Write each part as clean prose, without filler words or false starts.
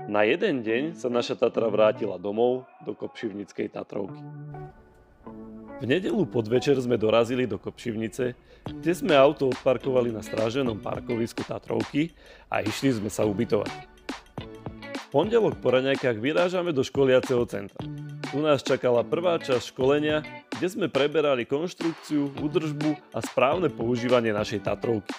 Na jeden deň sa naša Tatra vrátila domov do Kopšivnickej Tatrovky. V nedeľu podvečer sme dorazili do Kopšivnice, kde sme auto odparkovali na stráženom parkovisku Tatrovky a išli sme sa ubytovať. V pondelok po raňajkách vyrážame do školiaceho centra. Tu nás čakala prvá časť školenia, kde sme preberali konštrukciu, údržbu a správne používanie našej Tatrovky.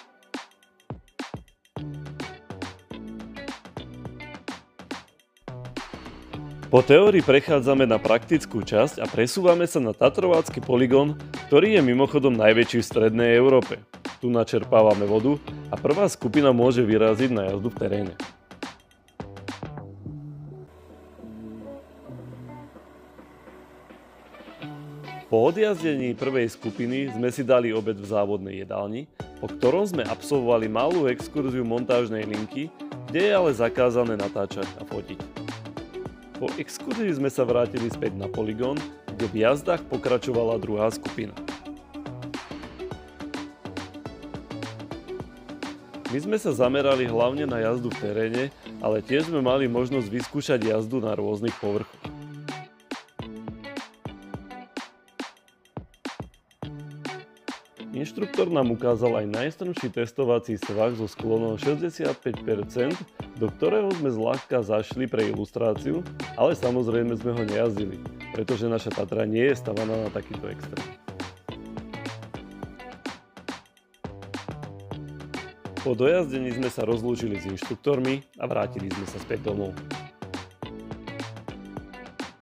Po teórii prechádzame na praktickú časť a presúvame sa na Tatrovácky polygón, ktorý je mimochodom najväčší v strednej Európe. Tu načerpávame vodu a prvá skupina môže vyraziť na jazdu v teréne. Po odjazdení prvej skupiny sme si dali obed v závodnej jedálni, po ktorom sme absolvovali malú exkurziu montážnej linky, kde je ale zakázané natáčať a fotiť. Po exkurzii sme sa vrátili späť na polygón, kde v jazdách pokračovala druhá skupina. My sme sa zamerali hlavne na jazdu v teréne, ale tiež sme mali možnosť vyskúšať jazdu na rôznych povrchoch. Inštruktor nám ukázal aj najstrmší testovací svah so sklonom 65%, do ktorého sme zľahka zašli pre ilustráciu, ale samozrejme sme ho nejazdili, pretože naša Tatra nie je stavaná na takýto extrém. Po dojazdení sme sa rozlúčili s inštruktormi a vrátili sme sa späť domov.